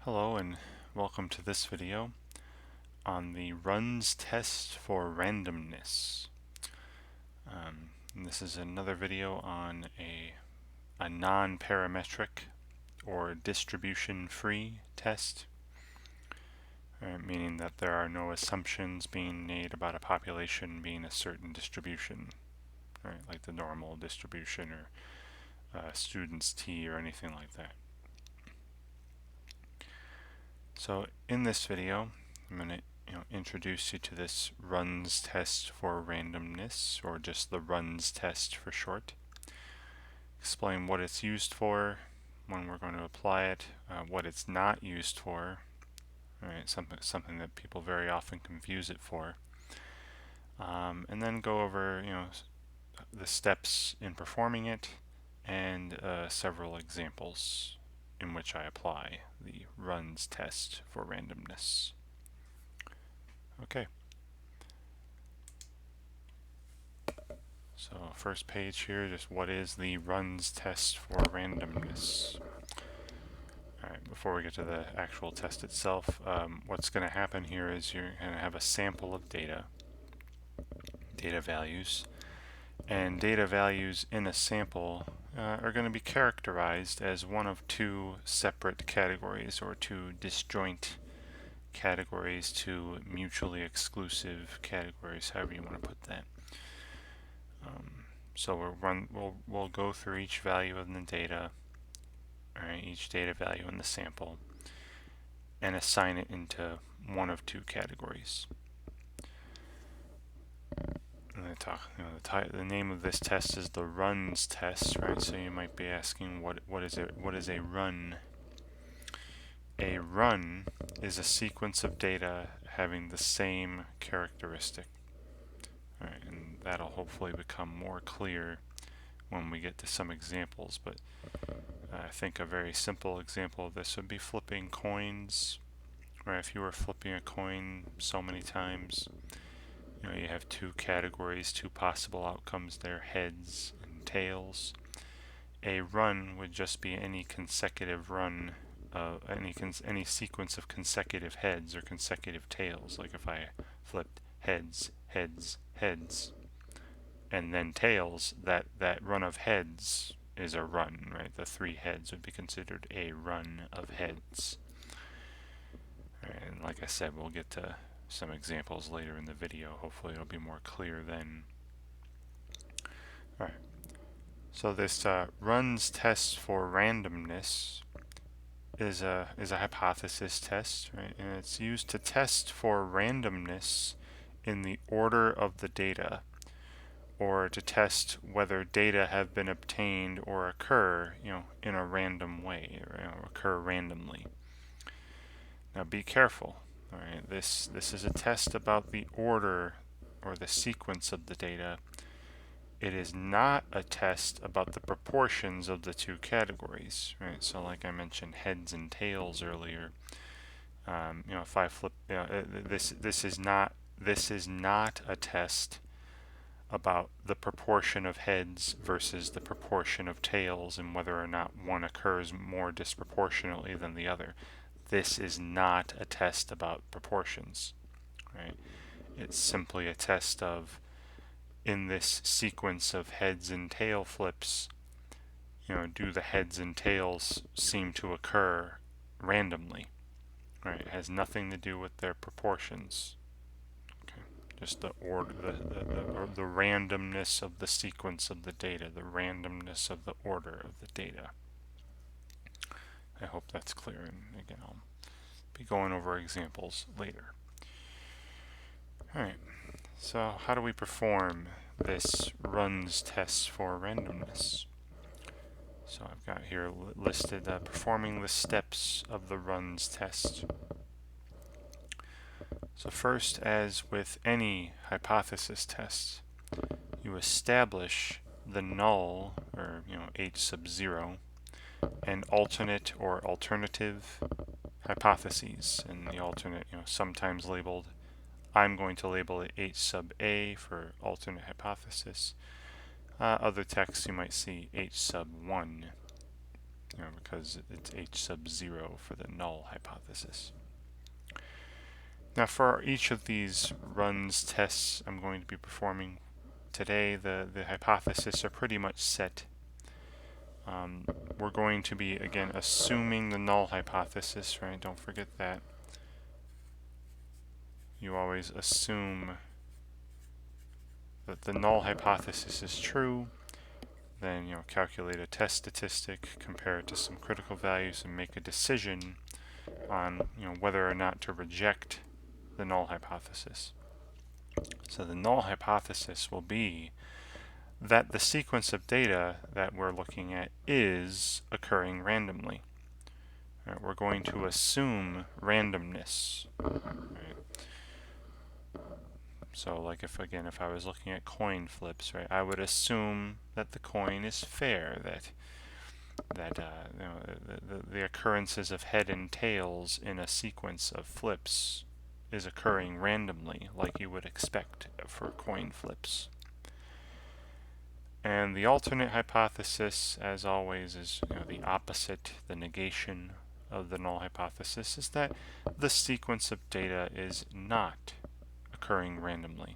Hello and welcome to this video on the runs test for randomness. And this is another video on a non-parametric or distribution-free test, meaning that there are no assumptions being made about a population being a certain distribution, right, like the normal distribution or students t or anything like that. So in this video, I'm going to introduce you to this runs test for randomness, or just the runs test for short. Explain what it's used for, when we're going to apply it, what it's not used for, right? Something that people very often confuse it for, and then go over the steps in performing it and several examples in which I apply the runs test for randomness. Okay. So first page here, just what is the runs test for randomness? Alright, before we get to the actual test itself, what's going to happen here is you're going to have a sample of data values, and data values in a sample are going to be characterized as one of two separate categories, or two disjoint categories, two mutually exclusive categories, however you want to put that. So we'll go through each value in the data, right, each data value in the sample, and assign it into one of two categories. And the name of this test is the runs test, right? So you might be asking, what is it? What is a run? A run is a sequence of data having the same characteristic. All right, and that'll hopefully become more clear when we get to some examples, but I think a very simple example of this would be flipping coins. Right, if you were flipping a coin so many times, you have two categories, two possible outcomes there, heads and tails. A run would just be any consecutive run, any sequence of consecutive heads or consecutive tails. Like if I flipped heads, heads, heads, and then tails, that run of heads is a run, right? The three heads would be considered a run of heads. And like I said, we'll get to some examples later in the video. Hopefully it'll be more clear then. Alright, so this runs test for randomness is a hypothesis test, right? And it's used to test for randomness in the order of the data, or to test whether data have been obtained or occur, in a random way, or occur randomly. Now be careful. All right, this is a test about the order or the sequence of the data. It is not a test about the proportions of the two categories, right? So like I mentioned heads and tails earlier, if I flip, this is not a test about the proportion of heads versus the proportion of tails and whether or not one occurs more disproportionately than the other. This is not a test about proportions, right? It's simply a test of, in this sequence of heads and tail flips, do the heads and tails seem to occur randomly, right? It has nothing to do with their proportions. Okay, just the order, the randomness of the sequence of the data, the randomness of the order of the data. I hope that's clear, and again, I'll be going over examples later. Alright, so how do we perform this runs test for randomness? So I've got here listed performing the steps of the runs test. So first, as with any hypothesis test, you establish the null, or H sub 0, and alternate or alternative hypotheses, and the alternate, sometimes labeled, I'm going to label it H sub A for alternate hypothesis. Other texts you might see H sub 1. because it's h sub 0 for the null hypothesis. Now for each of these runs tests I'm going to be performing today, the hypotheses are pretty much set. We're going to be, again, assuming the null hypothesis, right? Don't forget that. You always assume that the null hypothesis is true, then calculate a test statistic, compare it to some critical values, and make a decision on whether or not to reject the null hypothesis. So the null hypothesis will be that the sequence of data that we're looking at is occurring randomly. Right, we're going to assume randomness. Right? So like if I was looking at coin flips, right, I would assume that the coin is fair, that the occurrences of head and tails in a sequence of flips is occurring randomly, like you would expect for coin flips. And the alternate hypothesis, as always, is the opposite, the negation of the null hypothesis, is that the sequence of data is not occurring randomly.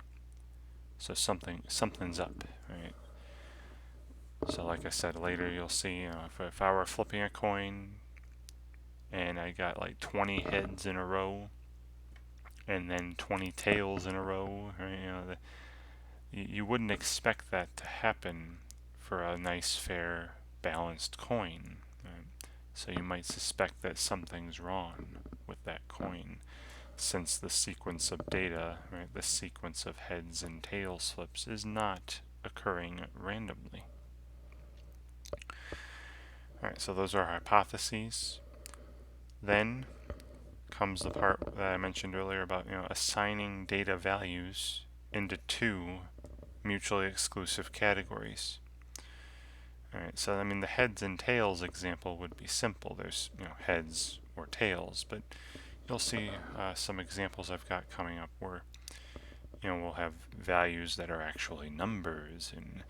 So something's up, right? So like I said, later you'll see, if I were flipping a coin and I got like 20 heads in a row and then 20 tails in a row, right? You wouldn't expect that to happen for a nice, fair, balanced coin. Right? So you might suspect that something's wrong with that coin, since the sequence of data, right, the sequence of heads and tails flips, is not occurring randomly. Alright, so those are hypotheses. Then comes the part that I mentioned earlier about assigning data values into two mutually exclusive categories. Alright, so the heads and tails example would be simple. There's heads or tails, but you'll see some examples I've got coming up where we'll have values that are actually numbers, and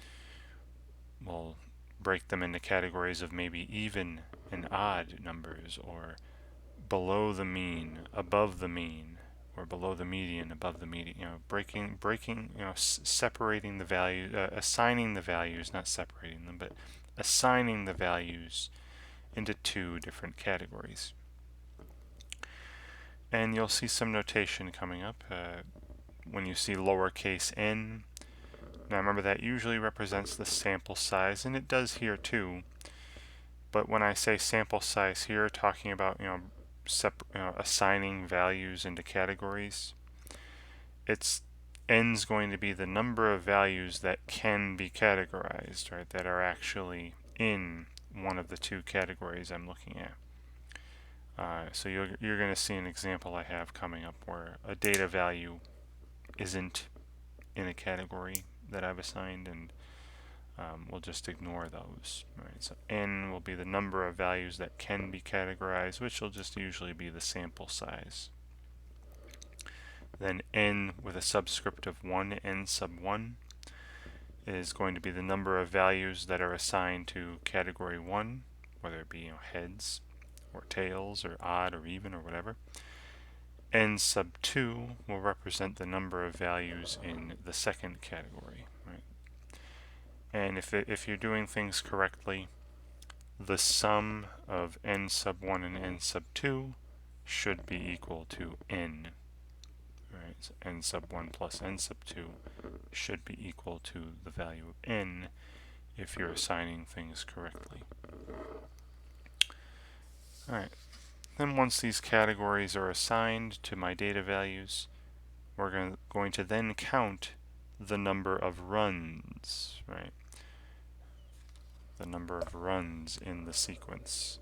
we'll break them into categories of maybe even and odd numbers, or below the mean, above the mean, or below the median, above the median. Separating the value, assigning the values, not separating them, but assigning the values into two different categories. And you'll see some notation coming up when you see lowercase n. Now remember, that usually represents the sample size, and it does here too. But when I say sample size here, talking about assigning values into categories, n's going to be the number of values that can be categorized, right? That are actually in one of the two categories I'm looking at. So you're going to see an example I have coming up where a data value isn't in a category that I've assigned, and we'll just ignore those. Right? So n will be the number of values that can be categorized, which will just usually be the sample size. Then n with a subscript of 1, n sub 1, is going to be the number of values that are assigned to category 1, whether it be heads or tails or odd or even or whatever. N sub 2 will represent the number of values in the second category. Right? And if you're doing things correctly, the sum of n sub 1 and n sub 2 should be equal to n. Right? So n sub 1 plus n sub 2 should be equal to the value of n if you're assigning things correctly. Alright, then once these categories are assigned to my data values, we're going to then count the number of runs, right? The number of runs in the sequence.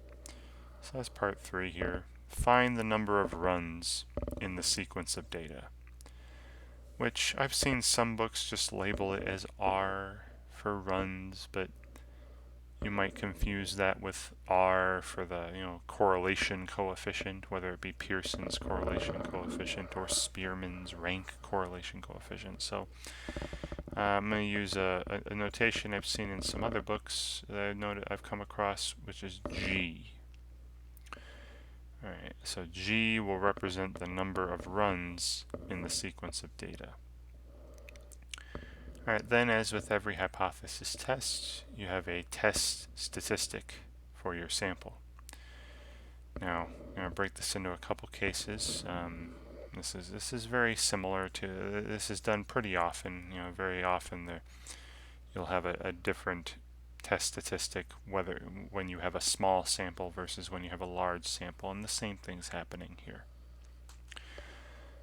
So that's part 3 here. Find the number of runs in the sequence of data, which I've seen some books just label it as R for runs, but you might confuse that with R for the correlation coefficient, whether it be Pearson's correlation coefficient or Spearman's rank correlation coefficient. So I'm going to use a notation I've seen in some other books that I've come across, which is G. Alright, so G will represent the number of runs in the sequence of data. Alright, then as with every hypothesis test, you have a test statistic for your sample. Now, I'm going to break this into a couple cases. This is very similar to, this is done pretty often. Very often you'll have a different test statistic when you have a small sample versus when you have a large sample, and the same thing's happening here.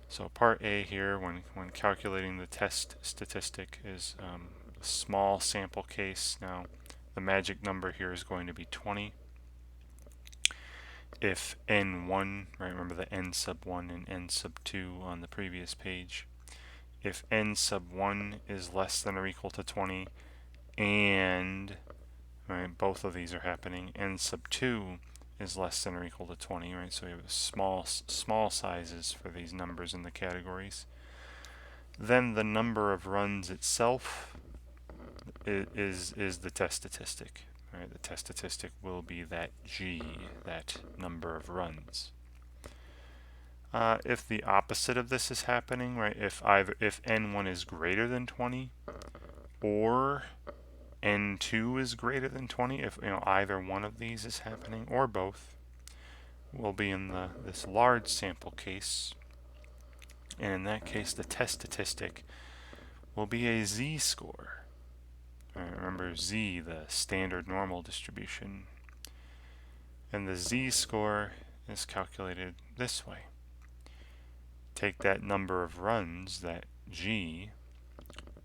So part A here, when calculating the test statistic, is a small sample case. Now, the magic number here is going to be 20. If n1, right, remember the n sub 1 and n sub 2 on the previous page. If n sub 1 is less than or equal to 20, and right, both of these are happening, n sub 2 is less than or equal to 20, right? So we have small sizes for these numbers in the categories. Then the number of runs itself is the test statistic. Right? The test statistic will be that G, that number of runs. If the opposite of this is happening, right? If n1 is greater than 20, or n2 is greater than 20, if either one of these is happening, or both, we'll be in this large sample case. And in that case, the test statistic will be a z-score. Remember z, the standard normal distribution. And the z-score is calculated this way. Take that number of runs, that G,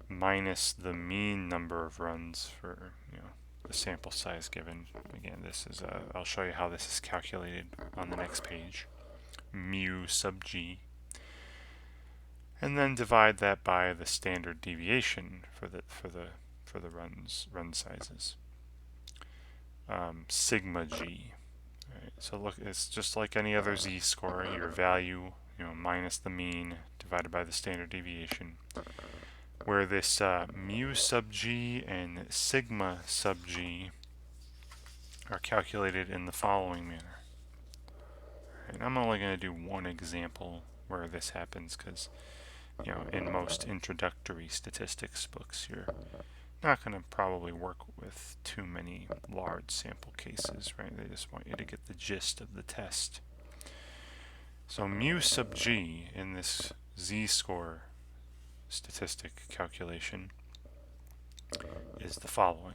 minus the mean number of runs for the sample size given. Again, this is I'll show you how this is calculated on the next page. Mu sub G. And then divide that by the standard deviation for the run sizes. Sigma G. Right, so look, it's just like any other z-score. Your value, minus the mean divided by the standard deviation. Where this mu sub G and sigma sub G are calculated in the following manner. And I'm only going to do one example where this happens because, in most introductory statistics books, you're not going to probably work with too many large sample cases, right? They just want you to get the gist of the test. So mu sub G in this z-score statistic calculation is the following.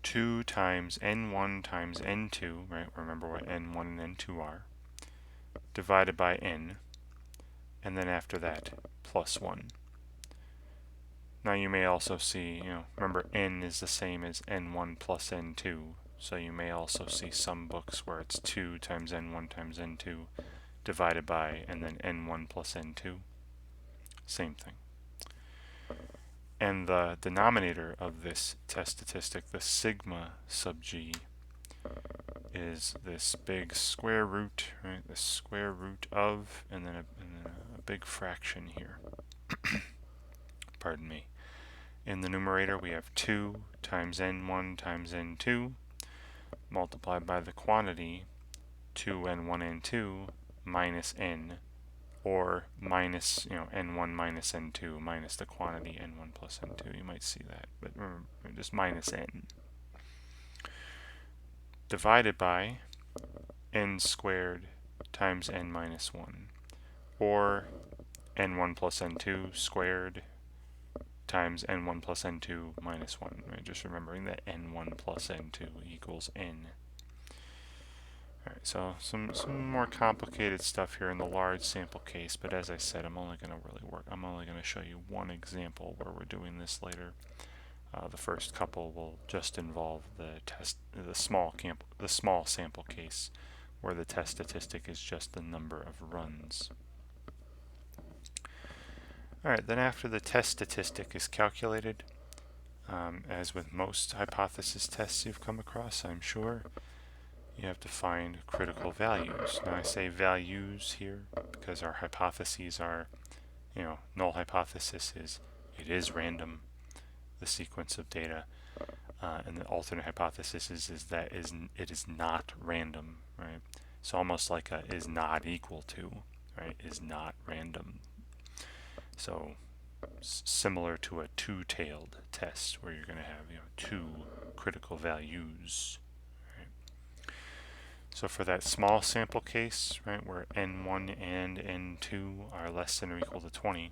2 times n1 times n2, right? Remember what n1 and n2 are, divided by n, and then after that, plus 1. Now you may also see, remember n is the same as n1 plus n2, so you may also see some books where it's 2 times n1 times n2 divided by, and then n1 plus n2. Same thing. And the denominator of this test statistic, the sigma sub G, is this big square root, right? The square root of, and then a big fraction here. Pardon me. In the numerator, we have 2 times n1 times n2 multiplied by the quantity 2n1 n2 minus n, or minus n1 minus n2 minus the quantity n1 plus n2. You might see that, but remember, just minus n. Divided by n squared times n minus 1, or n1 plus n2 squared times n1 plus n2 minus 1. Right? Just remembering that n1 plus n2 equals n. Alright, so some more complicated stuff here in the large sample case, but as I said, I'm only going to show you one example where we're doing this later. The first couple will just involve the small sample case, where the test statistic is just the number of runs. Alright, then after the test statistic is calculated, as with most hypothesis tests you've come across, I'm sure, you have to find critical values. Now I say values here because our hypotheses are, null hypothesis is, it is random. the sequence of data. And the alternate hypothesis is that it is not random, right? So almost like a is not equal to, right? Is not random. So similar to a two-tailed test where you're going to have two critical values. Right? So for that small sample case, right, where n1 and n2 are less than or equal to 20,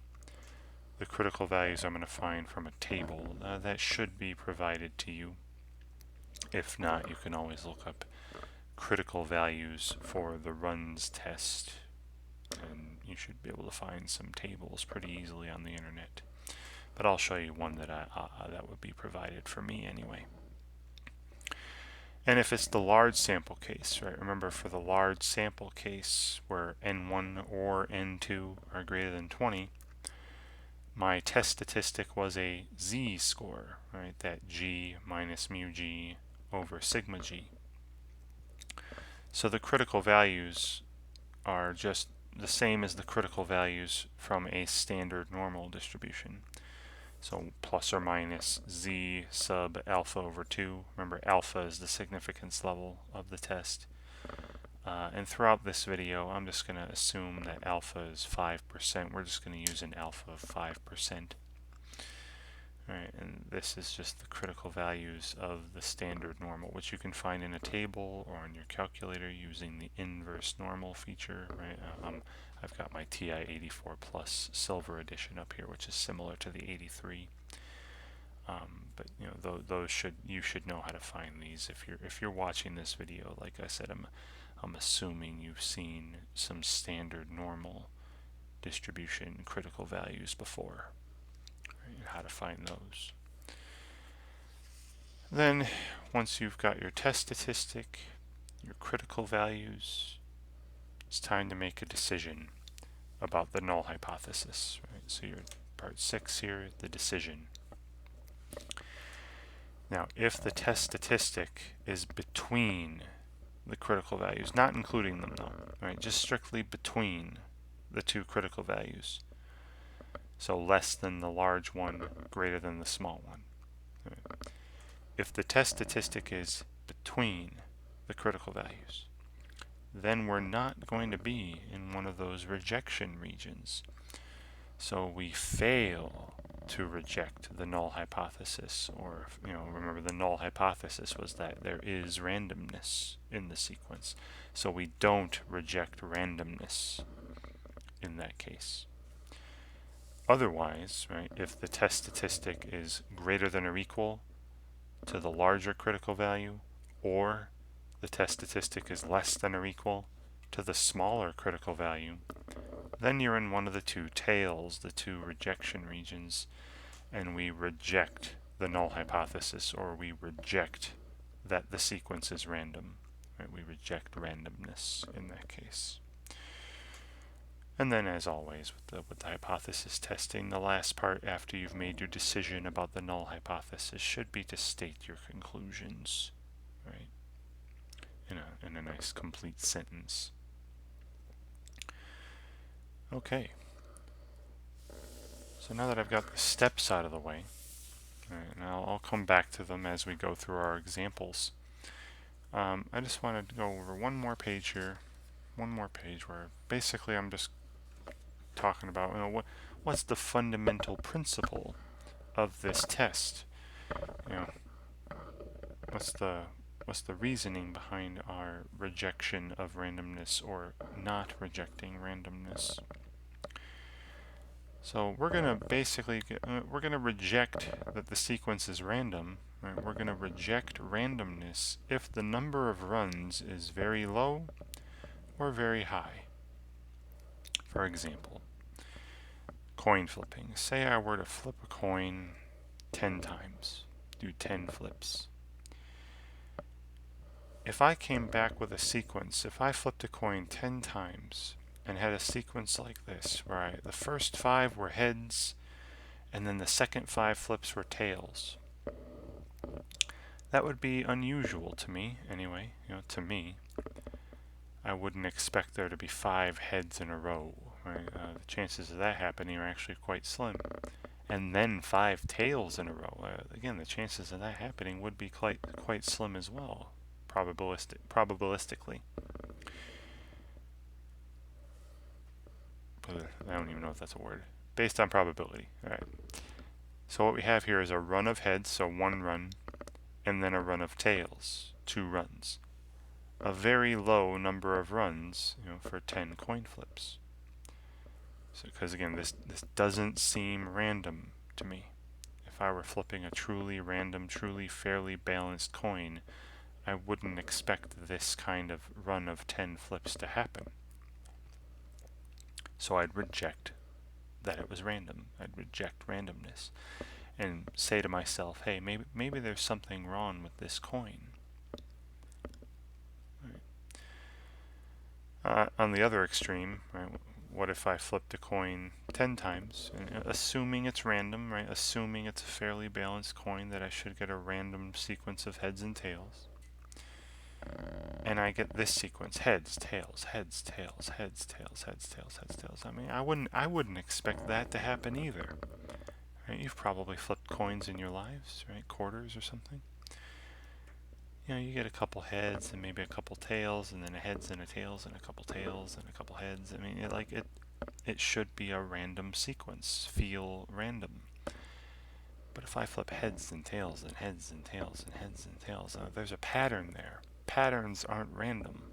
the critical values I'm going to find from a table that should be provided to you. If not, you can always look up critical values for the runs test, and you should be able to find some tables pretty easily on the internet. But I'll show you one that that would be provided for me anyway. And if it's the large sample case, right? Remember, for the large sample case where n1 or n2 are greater than 20, my test statistic was a z-score, right? That g minus mu g over sigma g. So the critical values are just the same as the critical values from a standard normal distribution. So plus or minus z sub alpha over 2. Remember, alpha is the significance level of the test. And throughout this video, I'm just going to assume that alpha is 5%. We're just going to use an alpha of 5%. Right, and this is just the critical values of the standard normal, which you can find in a table or on your calculator using the inverse normal feature. Right, I've got my TI 84 Plus Silver Edition up here, which is similar to the 83. But those you should know how to find these if you're watching this video. Like I said, I'm assuming you've seen some standard normal distribution critical values before. How to find those. Then, once you've got your test statistic, your critical values, it's time to make a decision about the null hypothesis. Right? So you're part 6 here, the decision. Now, if the test statistic is between the critical values, not including them though, right? Just strictly between the two critical values. So less than the large one, greater than the small one. Right? If the test statistic is between the critical values, then we're not going to be in one of those rejection regions. So we fail to reject the null hypothesis, or remember the null hypothesis was that there is randomness in the sequence. So we don't reject randomness in that case. Otherwise, right, if the test statistic is greater than or equal to the larger critical value, or the test statistic is less than or equal to the smaller critical value, then you're in one of the two tails, the two rejection regions, and we reject the null hypothesis, or we reject that the sequence is random. Right? We reject randomness in that case. And then, as always, with the hypothesis testing, the last part after you've made your decision about the null hypothesis should be to state your conclusions, right? In a nice complete sentence. Okay. So now that I've got the steps out of the way, right, and I'll come back to them as we go through our examples. I just wanted to go over one more page here, where basically I'm just talking about what's the fundamental principle of this test. What's the reasoning behind our rejection of randomness or not rejecting randomness. So we're going to reject that the sequence is random. Right? We're going to reject randomness if the number of runs is very low or very high. For example, coin flipping. Say I were to flip a coin 10 times, do 10 flips. If I came back with a sequence, if I flipped a coin 10 times and had a sequence like this, where the first 5 were heads and then the second 5 flips were tails, that would be unusual to me anyway. To me, I wouldn't expect there to be 5 heads in a row. Right? The chances of that happening are actually quite slim. and then 5 tails in a row. Again, the chances of that happening would be quite slim as well, probabilistically. I don't even know if that's a word. Based on probability. All right. So what we have here is a run of heads, so 1 run, and then a run of tails, 2 runs. A very low number of runs, for 10 coin flips. So, because again, this doesn't seem random to me. If I were flipping a truly random, truly fairly balanced coin, I wouldn't expect this kind of run of 10 flips to happen. So I'd reject that it was random. I'd reject randomness and say to myself, hey, maybe there's something wrong with this coin. Right. On the other extreme, right, what if I flipped a coin 10 times, and, assuming it's random, right, assuming it's a fairly balanced coin, that I should get a random sequence of heads and tails, and I get this sequence: heads, tails, heads, tails, heads, tails, heads, tails, heads, tails. I mean, I wouldn't expect that to happen either. Right? You've probably flipped coins in your lives, right? Quarters or something. You get a couple heads and maybe a couple tails, and then a heads and a tails and a couple tails and a couple heads. I mean, it should be a random sequence, feel random. But if I flip heads and tails and heads and tails and heads and tails, there's a pattern there. Patterns aren't random.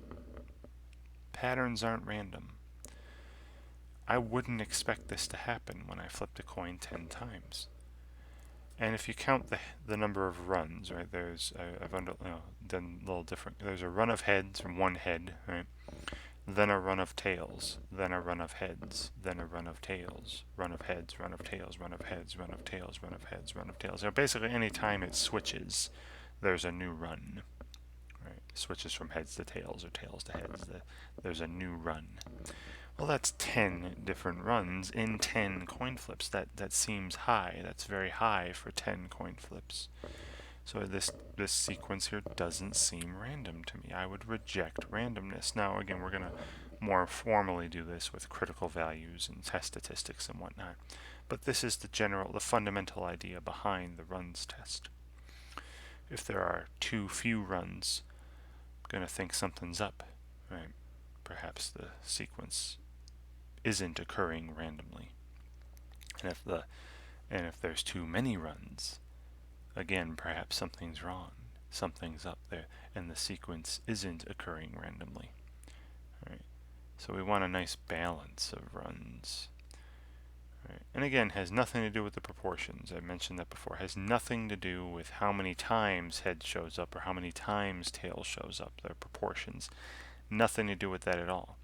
Patterns aren't random. I wouldn't expect this to happen when I flipped a coin 10 times. And if you count the number of runs, right, I've done a little different. There's a run of heads from 1 head, right? Then a run of tails, then a run of heads, then a run of tails, run of heads, run of tails, run of heads, run of tails, run of heads, run of tails. Basically, any time it switches, there's a new run. Right? It switches from heads to tails or tails to heads. There's a new run. Well, that's 10 different runs in 10 coin flips. That seems high. That's very high for 10 coin flips. So this sequence here doesn't seem random to me. I would reject randomness. Now, again, we're going to more formally do this with critical values and test statistics and whatnot. But this is the fundamental idea behind the runs test. If there are too few runs, I'm going to think something's up, right? Perhaps the sequence isn't occurring randomly. And if there's too many runs, again, perhaps something's wrong. Something's up there, and the sequence isn't occurring randomly. Right? So we want a nice balance of runs. Right? And again, has nothing to do with the proportions. I mentioned that before. It has nothing to do with how many times head shows up or how many times tail shows up. They're proportions. Nothing to do with that at all.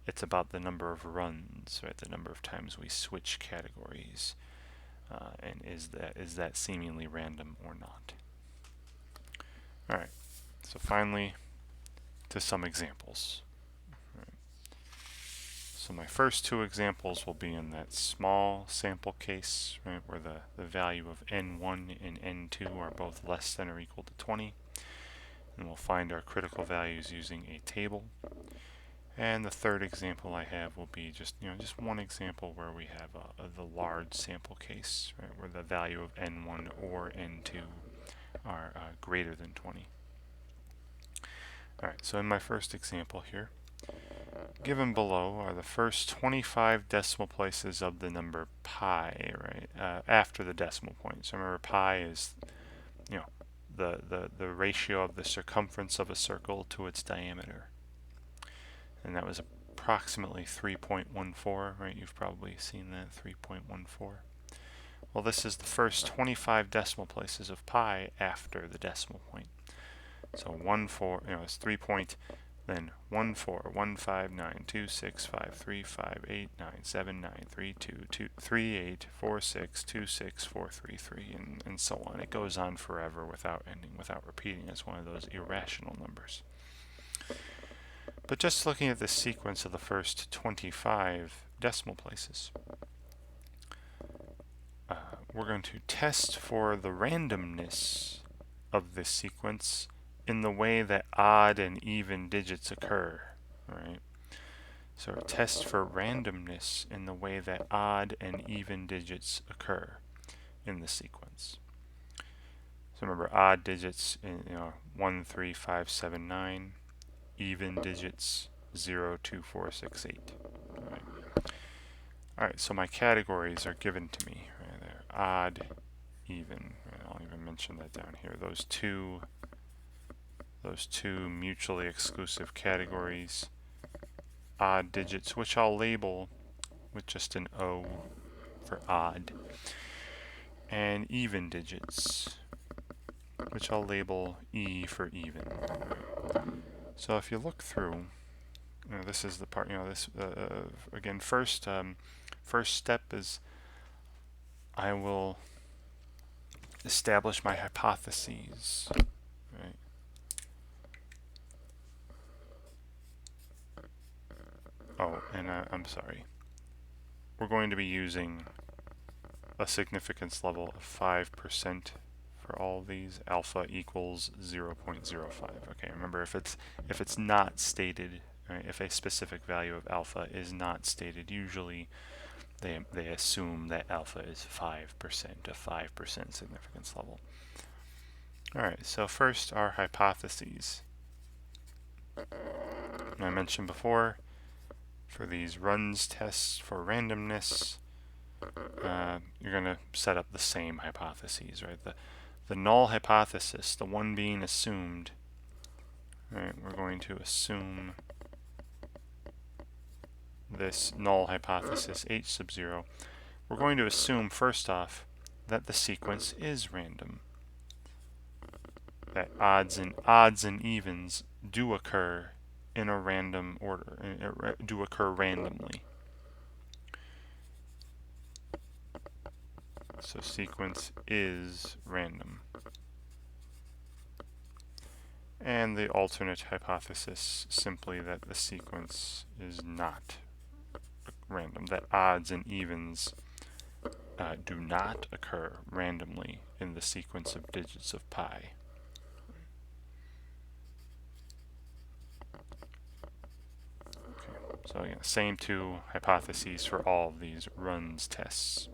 It's about the number of runs, right? The number of times we switch categories. And is that seemingly random or not? All right. So finally, to some examples. Right. So my first 2 examples will be in that small sample case, right, where the value of n1 and n2 are both less than or equal to 20. And we'll find our critical values using a table. And the third example I have will be just one example where we have the large sample case, right, where the value of n1 or n2 are greater than 20. All right, so in my first example here, given below are the first 25 decimal places of the number pi, right, after the decimal point. So remember, pi is, the ratio of the circumference of a circle to its diameter. And that was approximately 3.14, right? You've probably seen that, 3.14. Well, this is the first 25 decimal places of pi after the decimal point. So 14, it's 3 point, then 14155892793223846264333 and so on. It goes on forever without ending, without repeating. It's one of those irrational numbers. But just looking at the sequence of the first 25 decimal places, we're going to test for the randomness of this sequence in the way that odd and even digits occur, right? So test for randomness in the way that odd and even digits occur. in the sequence. So remember, odd digits, 1, 3, 5, 7, 9. Even digits, 0, 2, 4, 6, 8. Alright, so my categories are given to me. Right? They're odd, even. Right? I'll even mention that down here. Those two mutually exclusive categories, odd digits, which I'll label with just an O for odd, and even digits, which I'll label E for even. So if you look through, this is the part, this, again, first step is I will establish my hypotheses, right? Oh, and I'm sorry. We're going to be using a significance level of 5% for all of these. Alpha equals 0.05. Okay, remember, if it's not stated, right, if a specific value of alpha is not stated, usually they assume that alpha is 5%, a 5% significance level. Alright, so first, our hypotheses. I mentioned before, for these runs tests for randomness, you're going to set up the same hypotheses, right? The null hypothesis, the one being assumed, right? We're going to assume this null hypothesis H sub 0. We're going to assume, first off, that the sequence is random, that odds and evens do occur in a random order, do occur randomly. So sequence is random. And the alternate hypothesis, simply that the sequence is not random, that odds and evens do not occur randomly in the sequence of digits of pi. Okay. So again, same two hypotheses for all of these runs tests.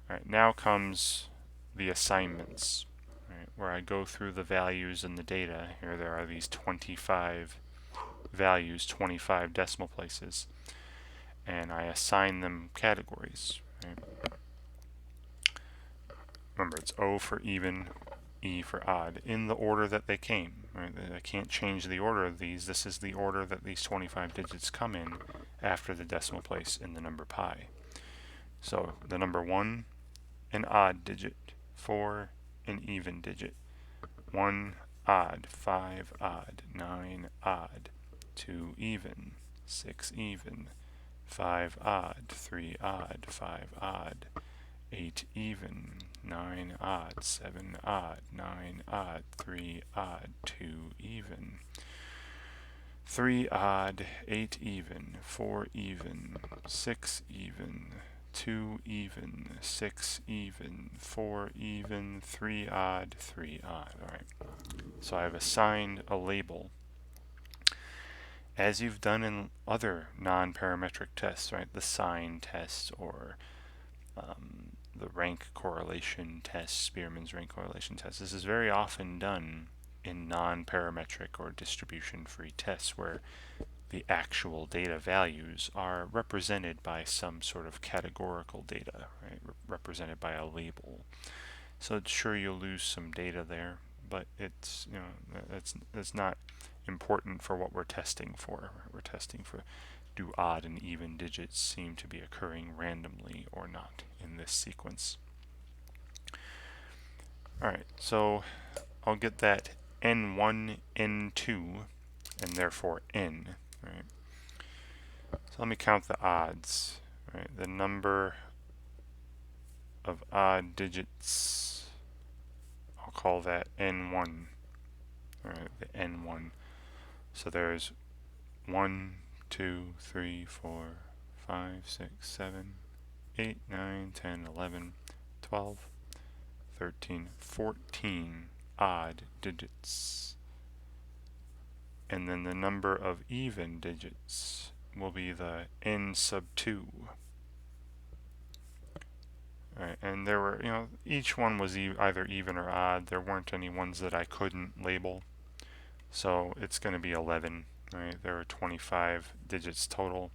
All right, now comes the assignments, right, where I go through the values in the data. Here there are these 25 values, 25 decimal places, and I assign them categories. Right? Remember, it's O for even, E for odd, in the order that they came. Right? I can't change the order of these. This is the order that these 25 digits come in after the decimal place in the number pi. So the number 1, an odd digit, 4, an even digit, 1 odd, 5 odd, 9 odd, 2 even, 6 even, 5 odd, 3 odd, 5 odd, 8 even, 9 odd, 7 odd, 9 odd, 3 odd, 2 even, 3 odd, 8 even, 4 even, 6 even, 2 even, 6 even, 4 even, 3 odd, 3 odd. Alright, so I've assigned a label, as you've done in other non-parametric tests, right? The sign test, or the rank correlation test, Spearman's rank correlation test. This is very often done in non-parametric or distribution-free tests, where the actual data values are represented by some sort of categorical data, right? Represented by a label. So sure, you'll lose some data there, but it's it's not important for what we're testing for. We're testing for, do odd and even digits seem to be occurring randomly or not in this sequence. Alright, so I'll get that n1, n2, and therefore n. Right? So let me count the odds. Right? The number of odd digits, I'll call that n1. Right? The n1. So there's 1, 2, 3, 4, 5, 6, 7, 8, 9, 10, 11, 12, 13, 14 odd digits. And then the number of even digits will be the n sub 2. Right, and there were, each one was either even or odd. There weren't any ones that I couldn't label. So it's going to be 11, right? There are 25 digits total.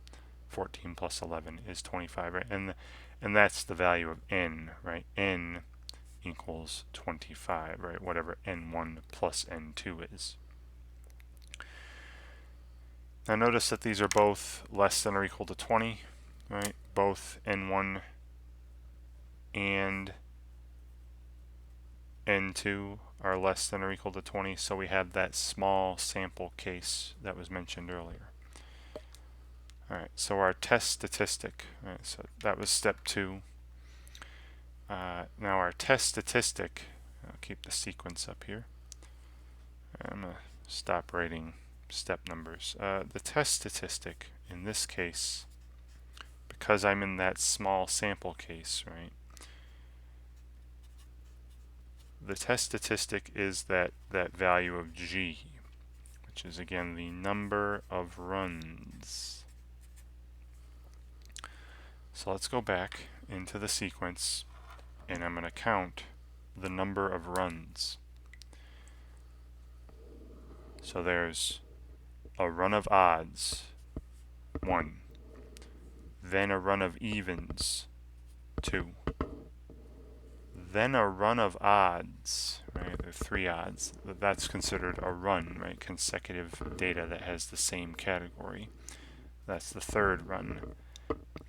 14 plus 11 is 25, right? And that's the value of n, right? N equals 25, right? Whatever n1 plus n2 is. Now notice that these are both less than or equal to 20, right? Both n1 and n2 are less than or equal to 20, so we have that small sample case that was mentioned earlier. All right, so our test statistic, right, so that was step 2. Now our test statistic, I'll keep the sequence up here. I'm going to stop writing step numbers. The test statistic in this case, because I'm in that small sample case, right? The test statistic is that value of G, which is again the number of runs. So let's go back into the sequence and I'm going to count the number of runs. So there's a run of odds, 1. Then a run of evens, 2. Then a run of odds, right? There are 3 odds. That's considered a run, right? Consecutive data that has the same category. That's the 3rd run.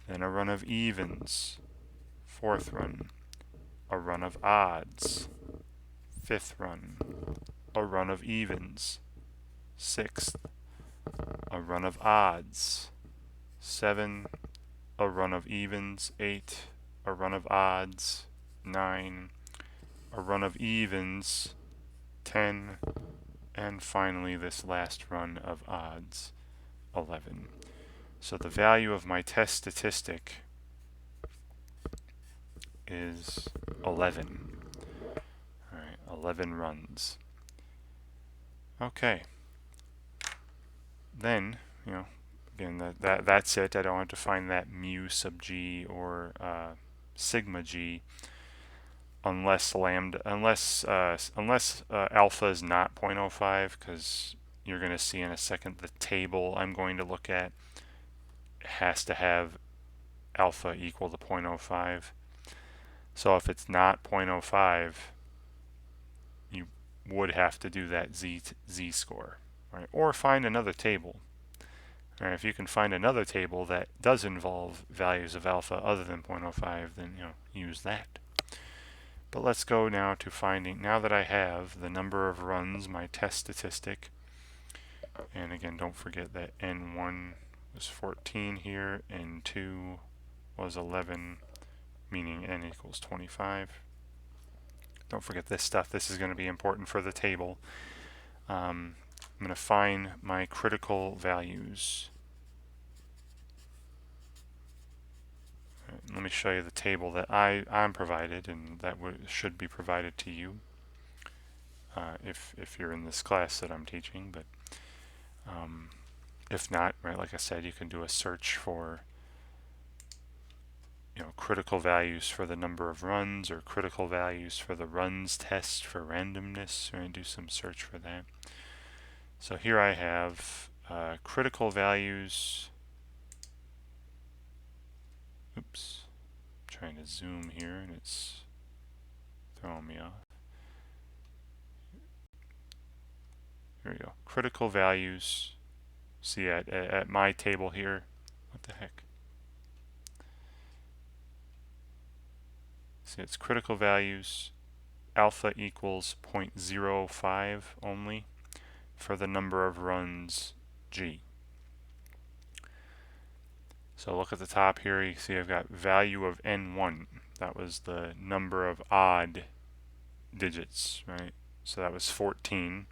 Then a run of evens, 4th run. A run of odds, 5th run. A run of evens, 6th. A run of odds, 7. A run of evens, 8. A run of odds, 9. A run of evens, 10. And finally this last run of odds, 11. So the value of my test statistic is 11. All right, 11 runs. Okay. Then, again, that's it. I don't have to find that mu sub g or sigma g unless alpha is not 0.05, because you're going to see in a second the table I'm going to look at has to have alpha equal to 0.05. So if it's not 0.05, you would have to do that z-score, right? Or find another table. Right? If you can find another table that does involve values of alpha other than 0.05, then use that. But let's go now to finding, now that I have the number of runs, my test statistic, and again, don't forget that n1 was 14 here, n2 was 11, meaning n equals 25. Don't forget this stuff. This is going to be important for the table. I'm going to find my critical values. Let me show you the table that I'm provided, and that should be provided to you if you're in this class that I'm teaching. But if not, right, like I said, you can do a search for critical values for the number of runs, or critical values for the runs test for randomness, right? Do some search for that. So here I have critical values. Oops, I'm trying to zoom here and it's throwing me off. Here we go. Critical values. See at my table here. What the heck? See, it's critical values. Alpha equals 0.05 only for the number of runs G. So look at the top here. You see I've got value of n1. That was the number of odd digits, right? So that was 14.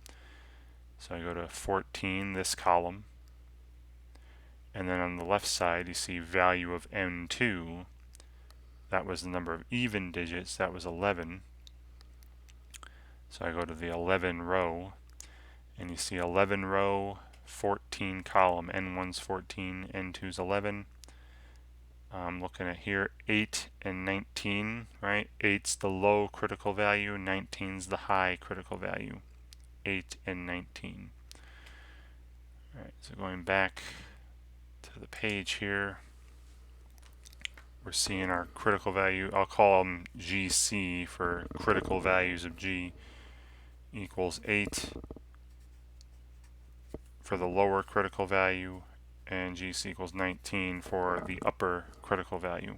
So I go to 14, this column. And then on the left side, you see value of n2. That was the number of even digits. That was 11. So I go to the 11 row. And you see 11 row, 14 column. N1's 14, N2's 11. I'm looking at here 8 and 19, right? 8's the low critical value, 19's the high critical value. 8 and 19. All right, so going back to the page here, we're seeing our critical value. I'll call them GC for critical values of G equals 8 for the lower critical value, and GC equals 19 for the upper critical value.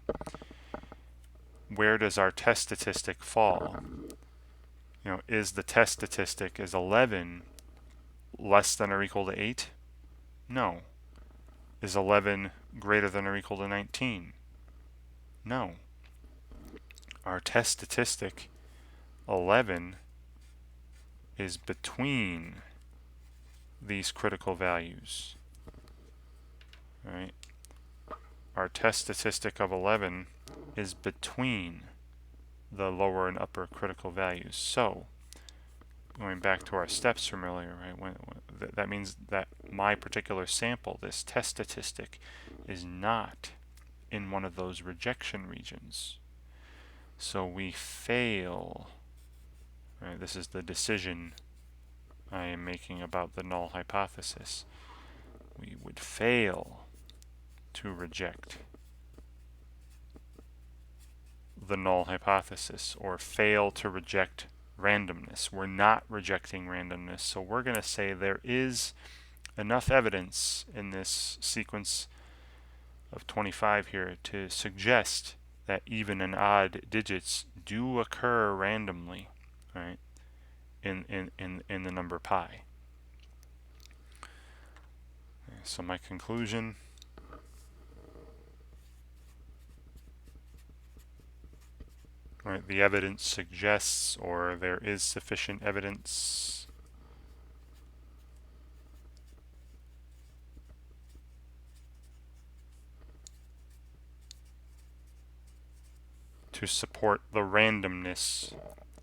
Where does our test statistic fall? Is the test statistic, is 11 less than or equal to 8? No. Is 11 greater than or equal to 19? No. Our test statistic, 11, is between these critical values. Right? Our test statistic of 11 is between the lower and upper critical values. So, going back to our steps from earlier, right? That means that my particular sample, this test statistic, is not in one of those rejection regions. So we fail. Right? This is the decision I am making about the null hypothesis. We would fail to reject the null hypothesis, or fail to reject randomness. We're not rejecting randomness, so we're going to say there is enough evidence in this sequence of 25 here to suggest that even and odd digits do occur randomly, right, in the number pi. Okay, so my conclusion, right, the evidence suggests, or there is sufficient evidence to support the randomness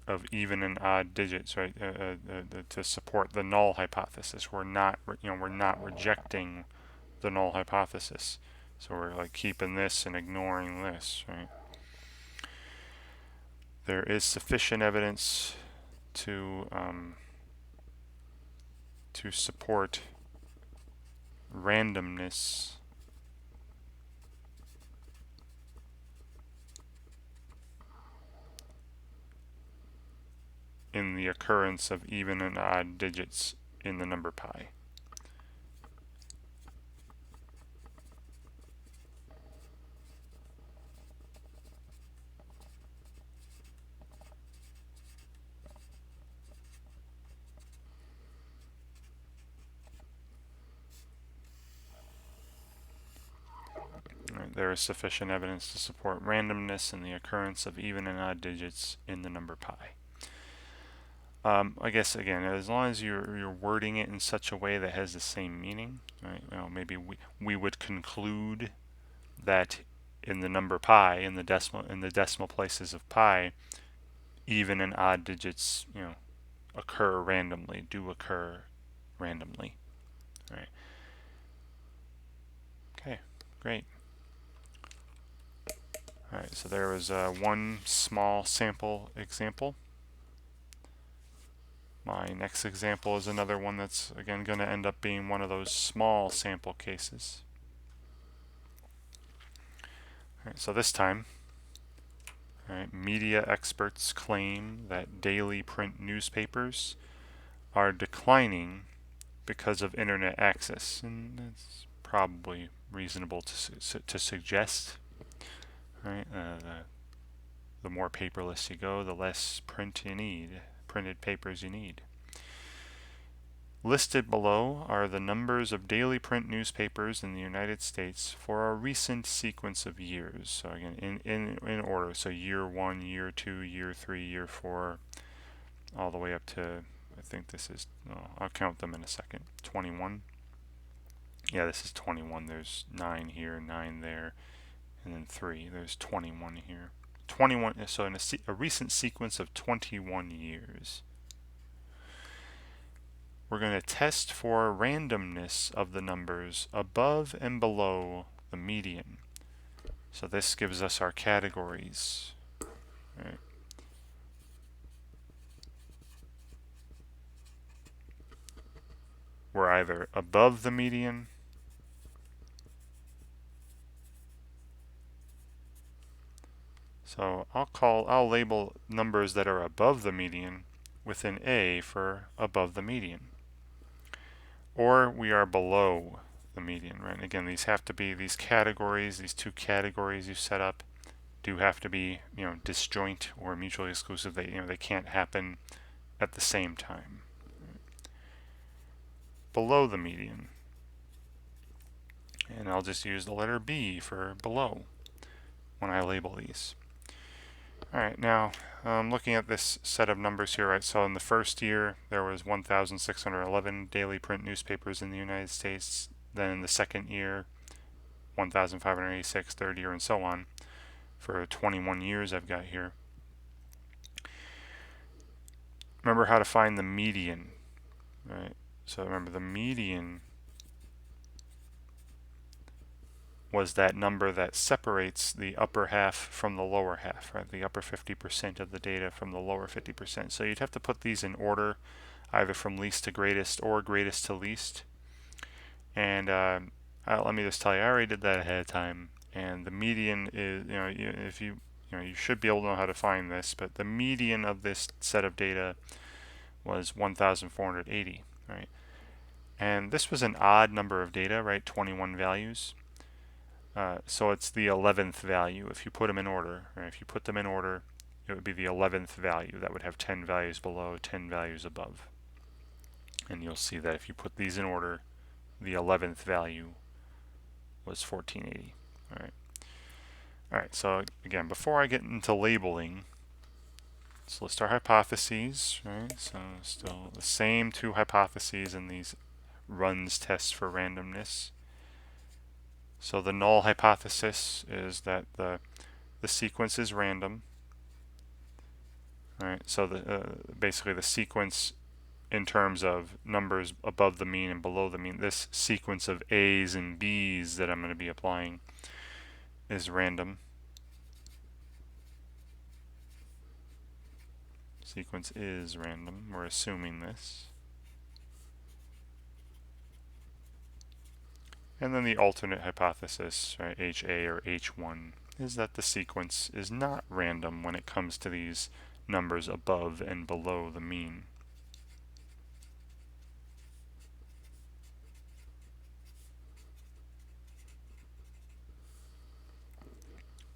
of even and odd digits, right? To support the null hypothesis. We're not rejecting the null hypothesis. So we're like keeping this and ignoring this, right? There is sufficient evidence to support randomness in the occurrence of even and odd digits in the number pi. Right, there is sufficient evidence to support randomness in the occurrence of even and odd digits in the number pi. I guess again, as long as you're wording it in such a way that has the same meaning, right? Maybe we would conclude that in the number pi, in the decimal places of pi, even and odd digits, occur randomly, do occur randomly, right? Okay, great. All right, so there was one small sample example. My next example is another one that's, again, going to end up being one of those small sample cases. All right, so this time, media experts claim that daily print newspapers are declining because of internet access, and it's probably reasonable to suggest. Right, the more paperless you go, the less printed papers you need. Listed below are the numbers of daily print newspapers in the United States for a recent sequence of years. So again, in order. So year 1, year 2, year 3, year 4, all the way up to, I think this is, I'll count them in a second, 21. Yeah, this is 21. There's 9 here, 9 there, and then 3. There's 21 here. 21. So in a recent sequence of 21 years. We're going to test for randomness of the numbers above and below the median. So this gives us our categories. Right. We're either above the median So I'll label numbers that are above the median with an A for above the median. Or we are below the median, right? And again, these have to be these categories, these two categories you set up do have to be, disjoint or mutually exclusive. They can't happen at the same time. Below the median. And I'll just use the letter B for below when I label these. All right, now looking at this set of numbers here, right? So in the first year, there was 1,611 daily print newspapers in the United States. Then in the second year, 1,586, third year, and so on. For 21 years I've got here. Remember how to find the median, right? So remember the median was that number that separates the upper half from the lower half, right? The upper 50% of the data from the lower 50%. So you'd have to put these in order, either from least to greatest or greatest to least. And let me just tell you, I already did that ahead of time. And the median is, if you should be able to know how to find this, but the median of this set of data was 1,480, right? And this was an odd number of data, right? 21 values. So it's the 11th value. If you put them in order, right? If you put them in order, it would be the 11th value. That would have 10 values below, 10 values above. And you'll see that if you put these in order, the 11th value was 1480. All right. All right, so again, before I get into labeling, let's list our hypotheses, right? So still the same two hypotheses in these runs tests for randomness. So the null hypothesis is that the sequence is random. Right, so basically the sequence in terms of numbers above the mean and below the mean, this sequence of A's and B's that I'm going to be applying is random. Sequence is random. We're assuming this. And then the alternate hypothesis, right, HA or H1, is that the sequence is not random when it comes to these numbers above and below the mean.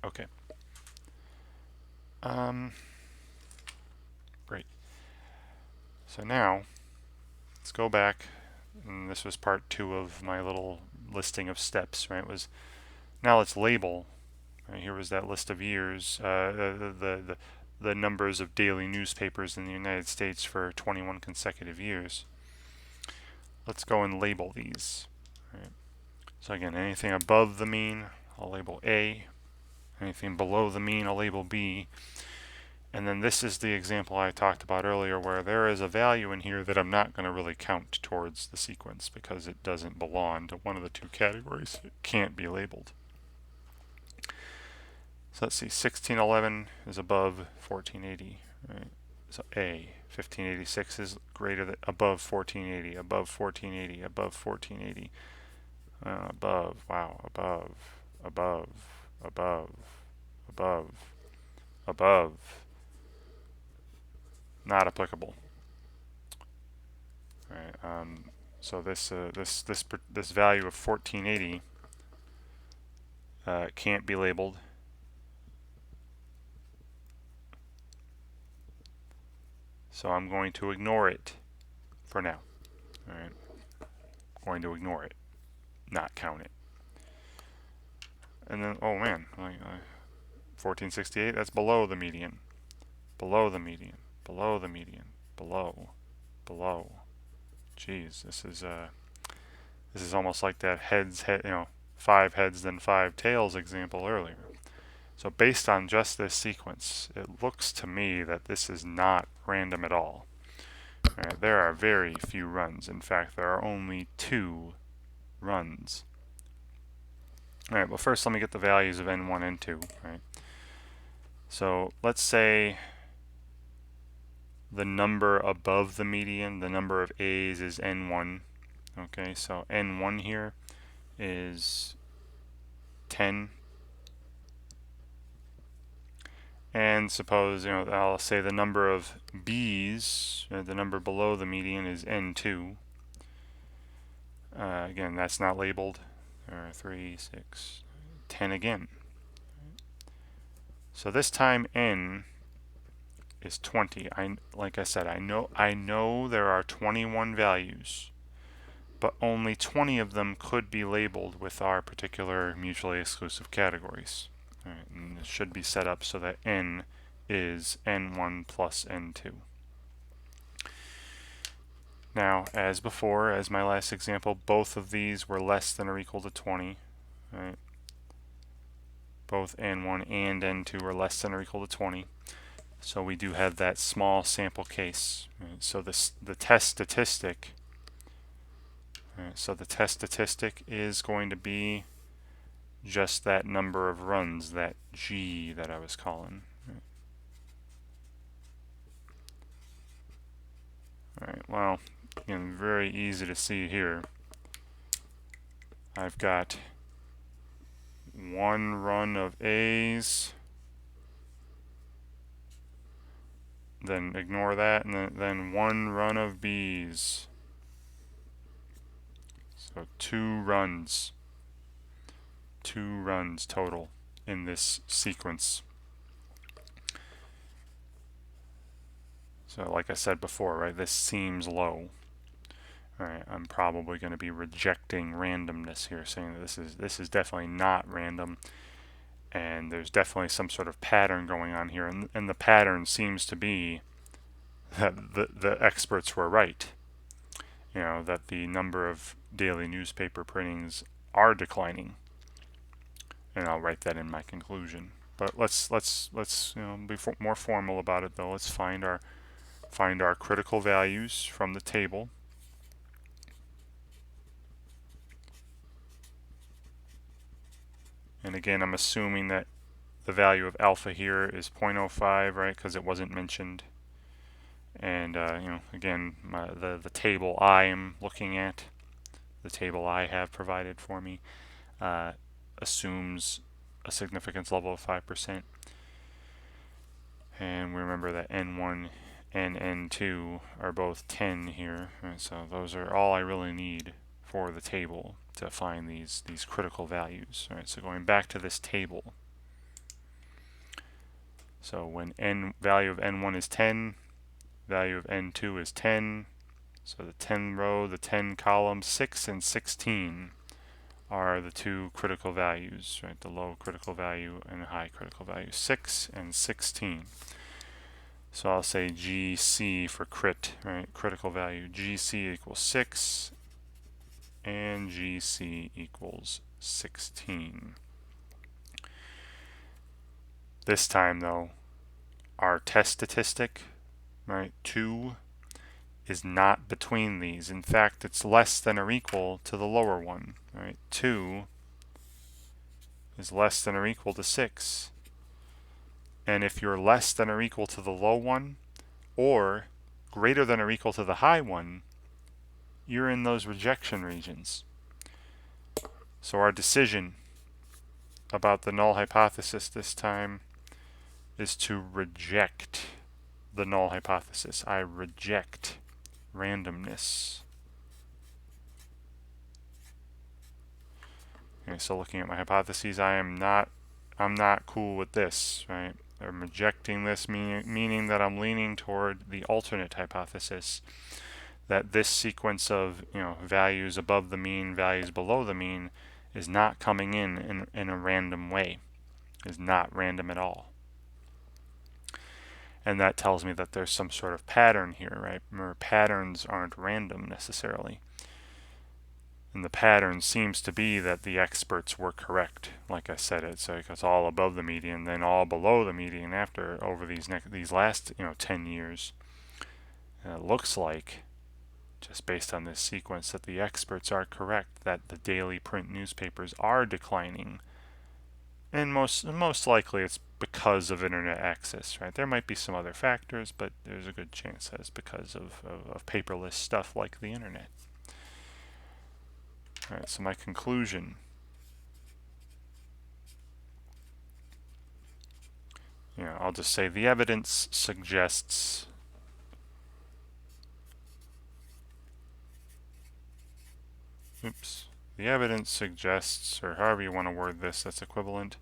Okay. Great. So now, let's go back. And this was part 2 of my little listing of steps, right? Now let's label. Right, here was that list of years, the numbers of daily newspapers in the United States for 21 consecutive years. Let's go and label these. Right. So again, anything above the mean, I'll label A. Anything below the mean, I'll label B. And then this is the example I talked about earlier where there is a value in here that I'm not going to really count towards the sequence because it doesn't belong to one of the two categories. It can't be labeled. So let's see, 1611 is above 1480, right? So A, 1586 is greater than, above 1480, above 1480, above 1480, above, wow, above, above, above, above, above. Not applicable. All right, so this value of 1480 can't be labeled. So I'm going to ignore it for now. All right, I'm going to ignore it, not count it. And then, oh man, 1468, that's below the median. Below the median. Below the median. Below. Geez, this is almost like that five heads then five tails example earlier. So based on just this sequence, it looks to me that this is not random at all. Right, there are very few runs. In fact, there are only 2 runs. All right, well first let me get the values of n1, n2, right? So let's say the number above the median, the number of A's is n1. Okay, so n1 here is 10. And suppose, I'll say the number of B's, the number below the median is n2. Again, that's not labeled. 3, 6, 10 again. So this time n is 20. Like I said, I know there are 21 values, but only 20 of them could be labeled with our particular mutually exclusive categories. All right, and it should be set up so that n is n1 plus n2. Now, as before, as my last example, both of these were less than or equal to 20. Right? Both n1 and n2 are less than or equal to 20. So we do have that small sample case. Right? So the test statistic. Right? So the test statistic is going to be just that number of runs, that G that I was calling. Right? All right. Well, again, very easy to see here. I've got one run of A's, then ignore that, and then one run of B's. So two runs total in this sequence. So like I said before, right, this seems low. All right, I'm probably going to be rejecting randomness here, saying that this is definitely not random, and there's definitely some sort of pattern going on here, and the pattern seems to be that the experts were right. That the number of daily newspaper printings are declining, and I'll write that in my conclusion. But let's be more formal about it though. Let's find our critical values from the table. And again, I'm assuming that the value of alpha here is 0.05, right? Because it wasn't mentioned. And again, the table I am looking at, the table I have provided for me, assumes a significance level of 5%. And we remember that n1 and n2 are both 10 here. Right? So those are all I really need for the table to find these critical values. All right, so going back to this table. So when value of n1 is 10, value of n2 is 10. So the 10 row, the 10 column, 6 and 16 are the two critical values, right? The low critical value and high critical value, 6 and 16. So I'll say GC for crit, right? Critical value. GC equals 6 and GC equals 16. This time though, our test statistic, right, 2 is not between these. In fact, it's less than or equal to the lower one, right? 2 is less than or equal to 6. And if you're less than or equal to the low one, or greater than or equal to the high one, you're in those rejection regions. So our decision about the null hypothesis this time is to reject the null hypothesis. I reject randomness. Okay, so looking at my hypotheses, I'm not cool with this, right? I'm rejecting this, meaning that I'm leaning toward the alternate hypothesis, that this sequence of values above the mean, values below the mean, is not coming in a random way, is not random at all. And that tells me that there's some sort of pattern here, right? Remember, patterns aren't random necessarily. And the pattern seems to be that the experts were correct. Like I said, it's all above the median, then all below the median over these last 10 years. It looks like just based on this sequence, that the experts are correct, that the daily print newspapers are declining. And most likely it's because of internet access, right? There might be some other factors, but there's a good chance that it's because of paperless stuff like the internet. All right, so my conclusion. I'll just say the evidence suggests the evidence suggests, or however you want to word this, that's equivalent,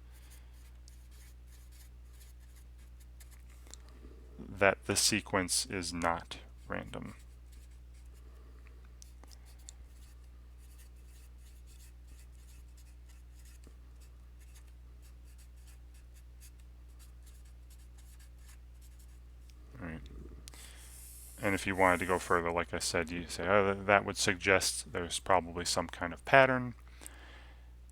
that the sequence is not random. Right. And if you wanted to go further, like I said, you say, oh, that would suggest there's probably some kind of pattern.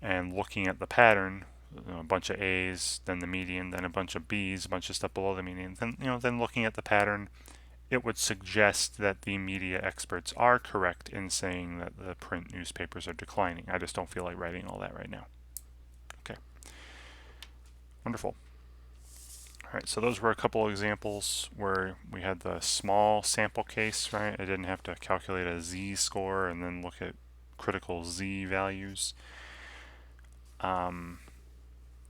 And looking at the pattern, a bunch of A's, then the median, then a bunch of B's, a bunch of stuff below the median, then looking at the pattern, it would suggest that the media experts are correct in saying that the print newspapers are declining. I just don't feel like writing all that right now. Okay. Wonderful. All right, so those were a couple of examples where we had the small sample case, right? I didn't have to calculate a z-score and then look at critical z values.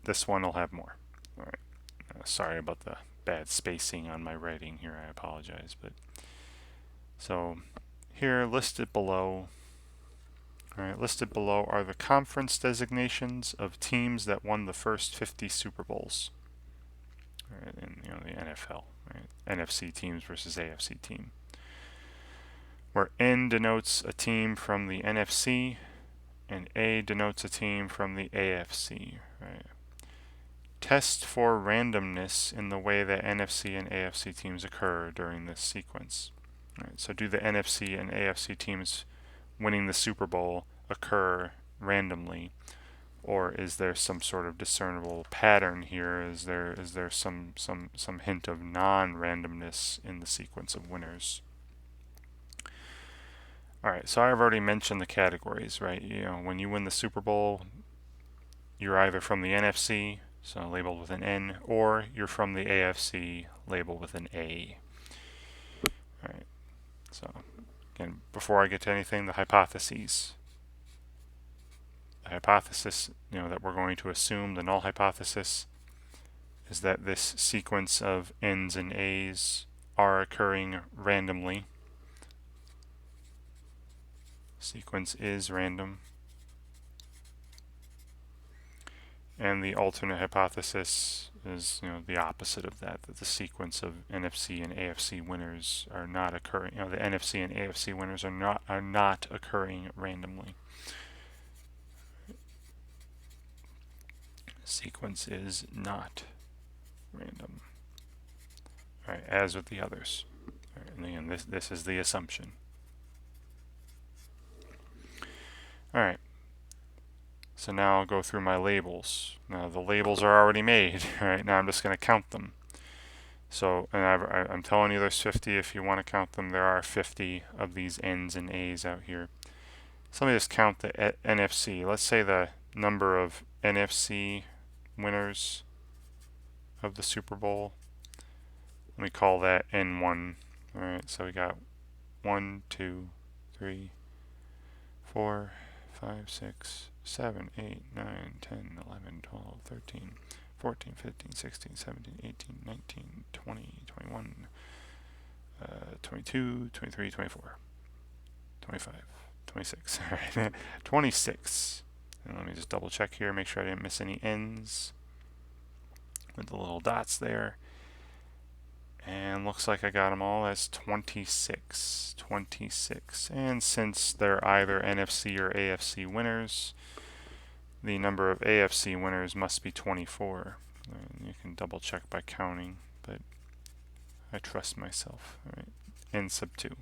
This one will have more. All right. Sorry about the bad spacing on my writing here. I apologize. But so here listed below. All right, listed below are the conference designations of teams that won the first 50 Super Bowls. All right, in the NFL, right? NFC teams versus AFC team. Where N denotes a team from the NFC and A denotes a team from the AFC, right? Test for randomness in the way that NFC and AFC teams occur during this sequence. Right, so do the NFC and AFC teams winning the Super Bowl occur randomly, or is there some sort of discernible pattern here? Is there some hint of non-randomness in the sequence of winners? All right, so I've already mentioned the categories, right? When you win the Super Bowl, you're either from the NFC, so labeled with an N, or you're from the AFC, labeled with an A. All right, so again, before I get to anything, the hypotheses. The hypothesis, that we're going to assume, the null hypothesis, is that this sequence of N's and A's are occurring randomly. Sequence is random. And the alternate hypothesis is, the opposite of that the sequence of NFC and AFC winners are not occurring. The NFC and AFC winners are not occurring randomly. Sequence is not random. All right, as with the others. All right, and again, this is the assumption. All right. So now I'll go through my labels. Now the labels are already made. All right, now I'm just going to count them. So, and I'm telling you there's 50. If you want to count them, there are 50 of these N's and A's out here. So let me just count the NFC. Let's say the number of NFC winners of the Super Bowl. Let me call that N1. All right, so we got 1, 2, 3, 4, 5, 6, 7, 8, 9, 10, 11, 12, 13, 14, 15, 16, 17, 18, 19, 20, 21, 22, 23, 24, 25, 26. All right, 26. And let me just double check here, make sure I didn't miss any N's with the little dots there. And looks like I got them all. That's 26. 26. And since they're either NFC or AFC winners, the number of AFC winners must be 24. And you can double check by counting, but I trust myself. All right. N sub 2.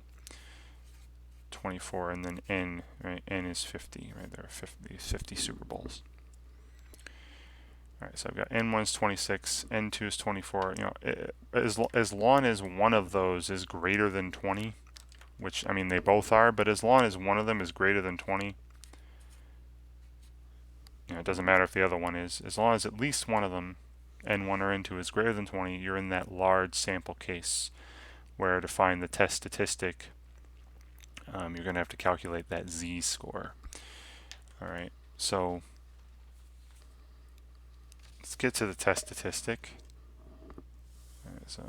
24, and then N, right? N is 50, right? There are 50 Super Bowls. All right, so I've got N1 is 26, N2 is 24. As long as one of those is greater than 20, which, I mean, they both are, but as long as one of them is greater than 20, it doesn't matter if the other one is. As long as at least one of them, N1 or N2, is greater than 20, you're in that large sample case where to find the test statistic, you're going to have to calculate that z-score. All right, so let's get to the test statistic. So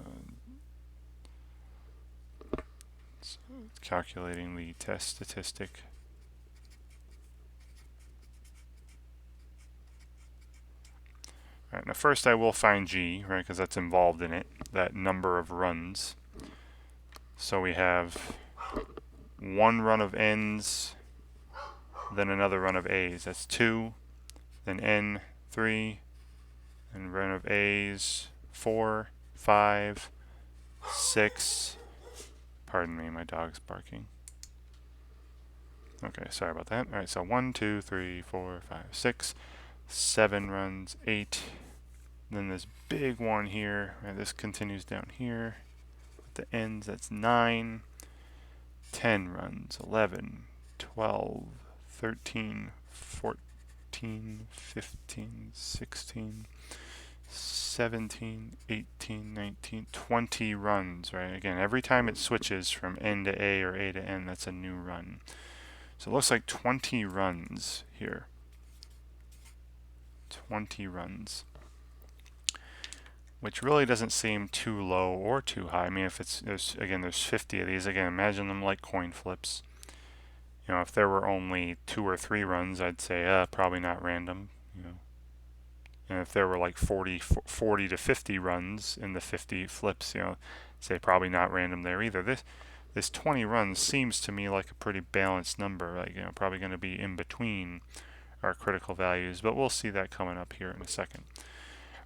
calculating the test statistic. All right, now first I will find G, right, because that's involved in it, that number of runs. So we have one run of N's, then another run of A's. That's 2, then N, 3, and run of A's, 4, 5, 6. Pardon me, my dog's barking. Okay, sorry about that. All right, so 1, 2, 3, 4, 5, 6, 7 runs, 8. Then this big one here, right, this continues down here. At the ends, that's 9. 10 runs, 11, 12, 13, 14, 15, 16, 17, 18, 19, 20 runs, right? Again, every time it switches from N to A or A to N, that's a new run. So it looks like 20 runs here. 20 runs. Which really doesn't seem too low or too high. I mean, if there's 50 of these. Again, imagine them like coin flips. You know, if there were only 2 or 3 runs, I'd say probably not random. You know, and if there were like 40 to 50 runs in the 50 flips, you know, say probably not random there either. This 20 runs seems to me like a pretty balanced number. Like, you know, probably going to be in between our critical values, but we'll see that coming up here in a second.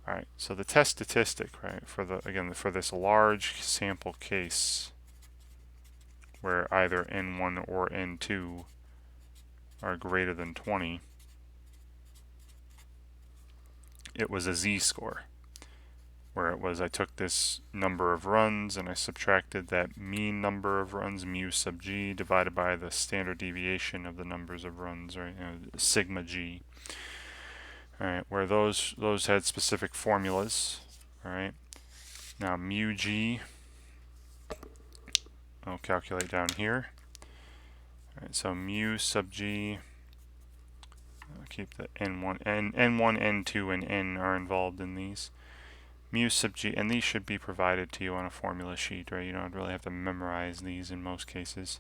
All right, so the test statistic, right, for this large sample case where either N1 or N2 are greater than 20, it was a z-score, where it was I took this number of runs and I subtracted that mean number of runs, mu sub g, divided by the standard deviation of the numbers of runs, right, you know, sigma g. All right, where those had specific formulas. All right, now mu g, I'll calculate down here. All right, so mu sub g, I'll keep the n1, n2, and n are involved in these. Mu sub g, and these should be provided to you on a formula sheet, right? You don't really have to memorize these in most cases.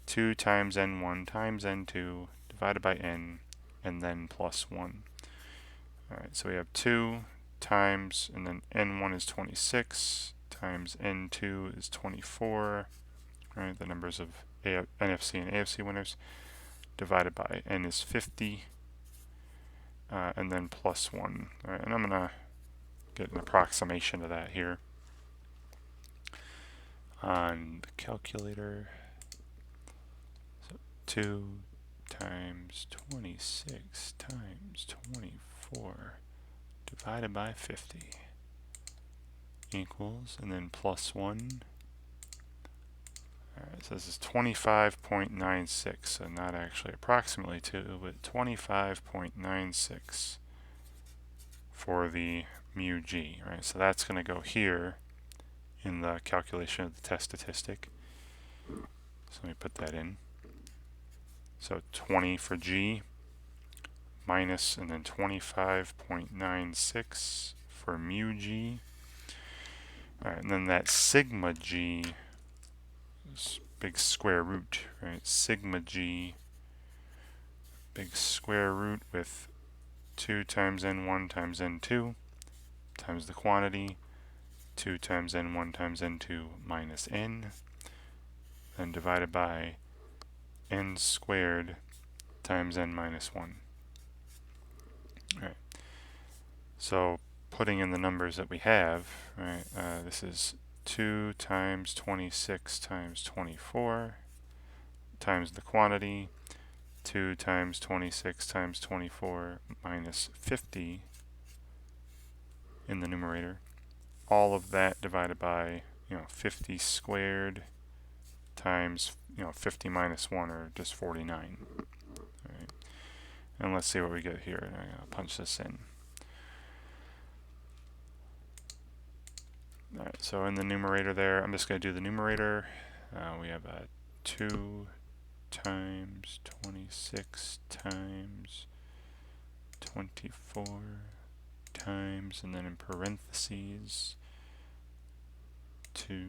2 times n1 times n2 divided by n, and then plus 1. Alright, so we have 2 times, and then n1 is 26, times n2 is 24, right, the numbers of NFC and AFC winners, divided by n is 50, and then plus 1. Alright, and I'm going to get an approximation of that here on the calculator. So 2 times 26 times 24 divided by 50 equals, and then plus 1. Alright, so this is 25.96, so not actually approximately 2, but 25.96 for the mu g. Right, so that's going to go here in the calculation of the test statistic. So let me put that in. So 20 for g minus, and then 25.96 for mu g. All right, and then that sigma g is big square root, right? Sigma g, big square root with 2 times n1 times n2 times the quantity, 2 times n1 times n2 minus n, then divided by n squared times n minus 1. Alright, so putting in the numbers that we have, right, this is 2 times 26 times 24 times the quantity, 2 times 26 times 24 minus 50 in the numerator. All of that divided by, 50 squared times 50 minus 1, or just 49. Right. And let's see what we get here. I'm going to punch this in. Alright, so in the numerator there, I'm just going to do the numerator. We have 2 times 26 times 24 times, and then in parentheses, 2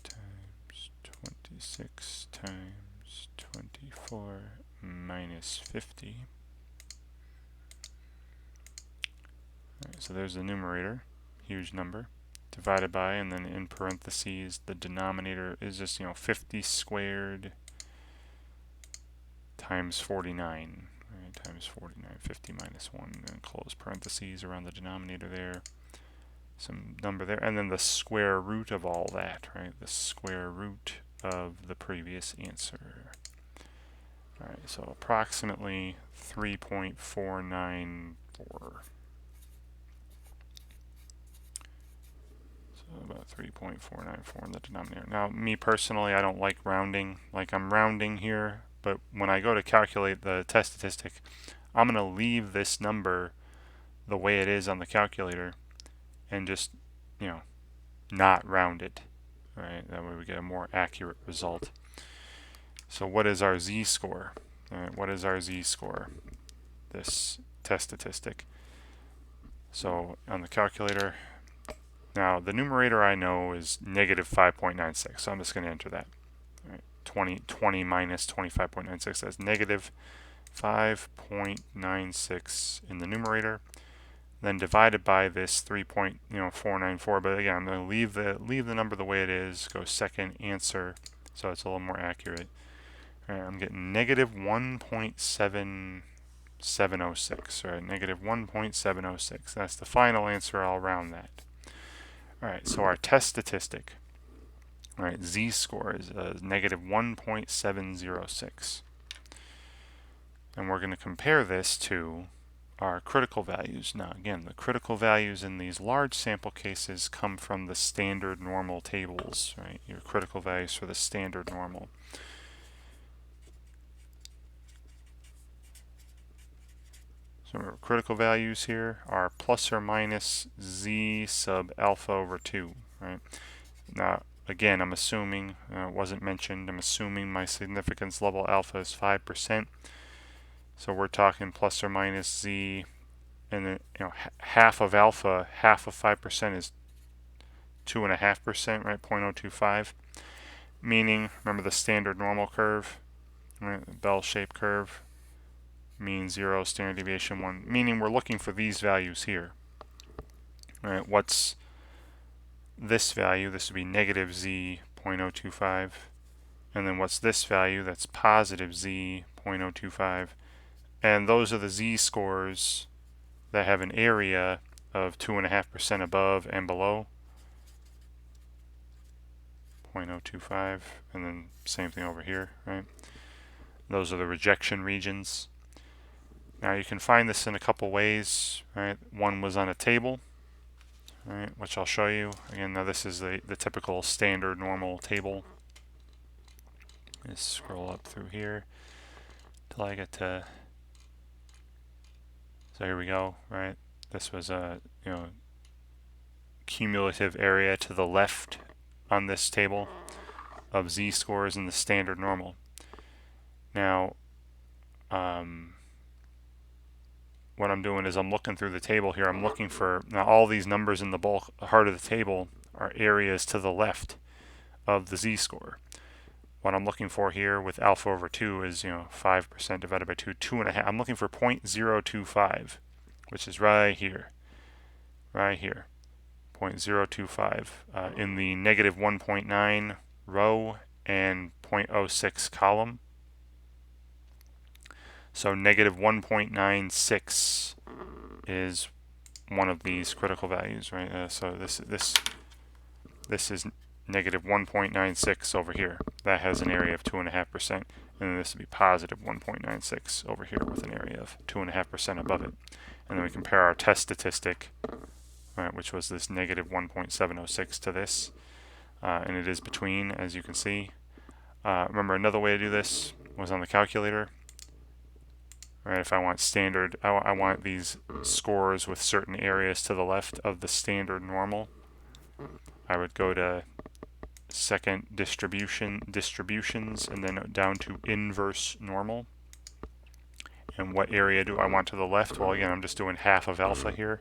times 26 times 24 minus 50. Alright, so there's the numerator, huge number, divided by, and then in parentheses, the denominator is just 50 squared times 49, right, times 49, 50 minus 1, and then close parentheses around the denominator there, some number there, and then the square root of all that, right, the square root of the previous answer. Alright, so approximately 3.494. About 3.494 in the denominator. Now, me personally, I don't like rounding. Like, I'm rounding here, but when I go to calculate the test statistic, I'm going to leave this number the way it is on the calculator and just, not round it. Right? That way we get a more accurate result. So what is our z-score? All right, what is our z-score? This test statistic. So on the calculator, now, the numerator I know is negative 5.96, so I'm just going to enter that. All right, 20 minus 25.96, that's negative 5.96 in the numerator, then divided by this 3.494. But again, I'm going to leave the number the way it is, go second answer, so it's a little more accurate. All right, I'm getting negative 1.7706, right? Negative 1.706. That's the final answer. I'll round that. Alright, so our test statistic, alright, z-score is negative 1.706. And we're going to compare this to our critical values. Now, again, the critical values in these large sample cases come from the standard normal tables, right? Your critical values for the standard normal. So our critical values here are plus or minus z sub alpha over 2, right? Now, again, I'm assuming, it wasn't mentioned, I'm assuming my significance level alpha is 5%. So we're talking plus or minus z, and then, half of alpha, half of 5% is 2.5%, right? 0.025. Meaning, remember the standard normal curve, right? The bell-shaped curve. Mean 0, standard deviation 1, meaning we're looking for these values here. All right, what's this value? This would be negative z 0.025, and then what's this value? That's positive z 0.025, and those are the z-scores that have an area of 2.5% above and below, 0.025, and then same thing over here, right? Those are the rejection regions. Now you can find this in a couple ways, right? One was on a table, right, which I'll show you. Again, now this is the typical standard normal table. Just scroll up through here till I get to, so here we go, right? This was a, cumulative area to the left on this table of z-scores in the standard normal. Now, what I'm doing is I'm looking through the table here. I'm looking for, now all these numbers in the bulk heart of the table are areas to the left of the z-score. What I'm looking for here with alpha over 2 is 5% divided by 2, 2.5. I'm looking for 0.025, which is right here, 0.025 in the negative 1.9 row and 0.06 column. So negative 1.96 is one of these critical values, right? So this is negative 1.96 over here. That has an area of 2.5%, and then this would be positive 1.96 over here with an area of 2.5% above it. And then we compare our test statistic, right, which was this negative 1.706 to this, and it is between, as you can see. Remember, another way to do this was on the calculator. Right, if I want standard, I want these scores with certain areas to the left of the standard normal. I would go to second distributions, and then down to inverse normal. And what area do I want to the left? Well, again, I'm just doing half of alpha here,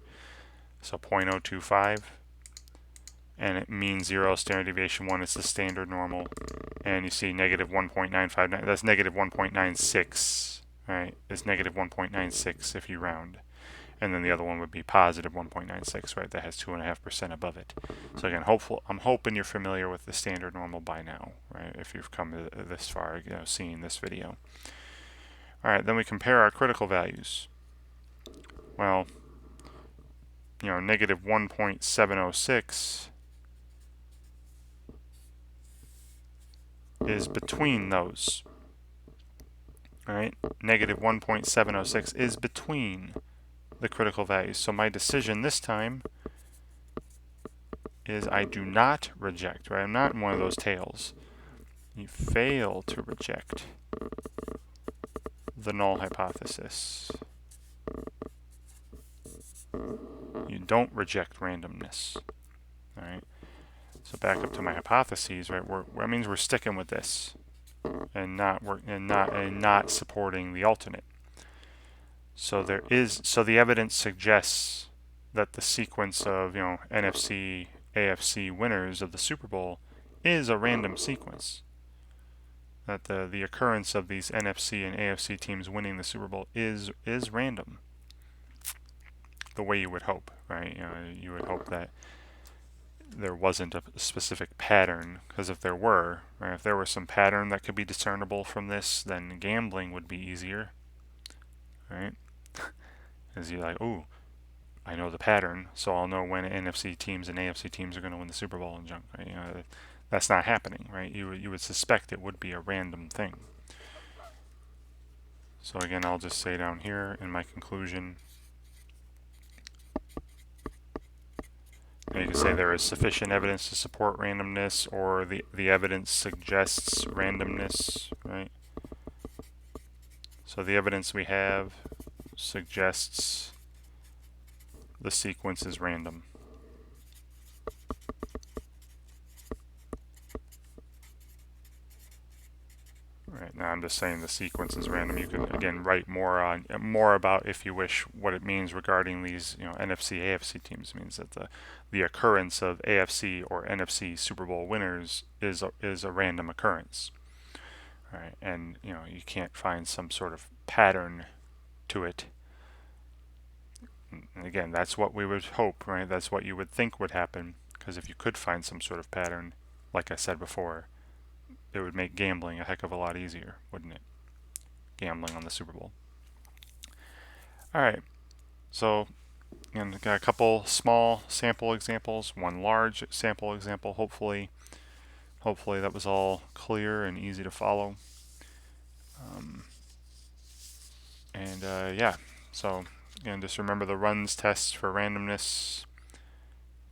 so 0.025. And it mean 0, standard deviation 1 is the standard normal. And you see negative 1.959, that's negative 1.96. Right, it's negative 1.96 if you round. And then the other one would be positive 1.96, right? That has 2.5% above it. So again, I'm hoping you're familiar with the standard normal by now, right? If you've come this far, seeing this video. All right, then we compare our critical values. Well, negative 1.706 is between those. All right, negative 1.706 is between the critical values. So my decision this time is I do not reject, right? I'm not in one of those tails. You fail to reject the null hypothesis. You don't reject randomness. All right. So back up to my hypotheses, right? That means we're sticking with this, and not supporting the alternate. So the evidence suggests that the sequence of NFC, AFC winners of the Super Bowl is a random sequence. That the occurrence of these NFC and AFC teams winning the Super Bowl is random. The way you would hope, right? You would hope that there wasn't a specific pattern, because if there were, right, if there was some pattern that could be discernible from this, then gambling would be easier, right? Because you're like, ooh, I know the pattern, so I'll know when NFC teams and AFC teams are going to win the Super Bowl and junk. Right? That's not happening, right? You would suspect it would be a random thing. So again, I'll just say down here in my conclusion, you can say there is sufficient evidence to support randomness, or the evidence suggests randomness, right? So the evidence we have suggests the sequence is random. Right, now I'm just saying the sequence is random. You can again write more about, if you wish, what it means regarding these NFC AFC teams. It means that the occurrence of AFC or NFC Super Bowl winners is a random occurrence. All right, and you can't find some sort of pattern to it. And again, that's what we would hope, right? That's what you would think would happen, because if you could find some sort of pattern, like I said before, it would make gambling a heck of a lot easier, wouldn't it? Gambling on the Super Bowl. All right, so got a couple small sample examples, one large sample example. Hopefully that was all clear and easy to follow. Yeah, so again, just remember the runs tests for randomness.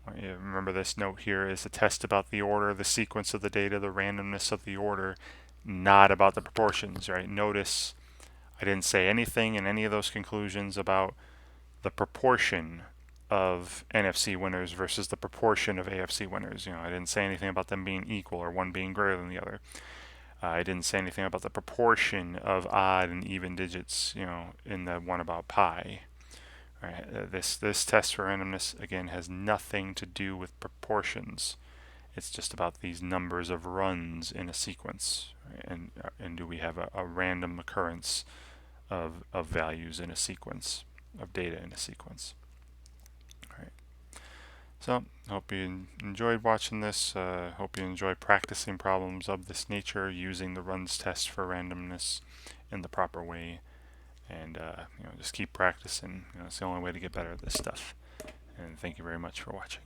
Remember this note here is a test about the order, the sequence of the data, the randomness of the order, not about the proportions, right? Notice I didn't say anything in any of those conclusions about the proportion of NFC winners versus the proportion of AFC winners. I didn't say anything about them being equal or one being greater than the other. I didn't say anything about the proportion of odd and even digits, in the one about pi. Right. This test for randomness, again, has nothing to do with proportions. It's just about these numbers of runs in a sequence, right? And do we have a random occurrence of values in a sequence, of data in a sequence. All right. So hope you enjoyed watching this. Hope you enjoy practicing problems of this nature using the runs test for randomness in the proper way. And just keep practicing. It's the only way to get better at this stuff. And thank you very much for watching.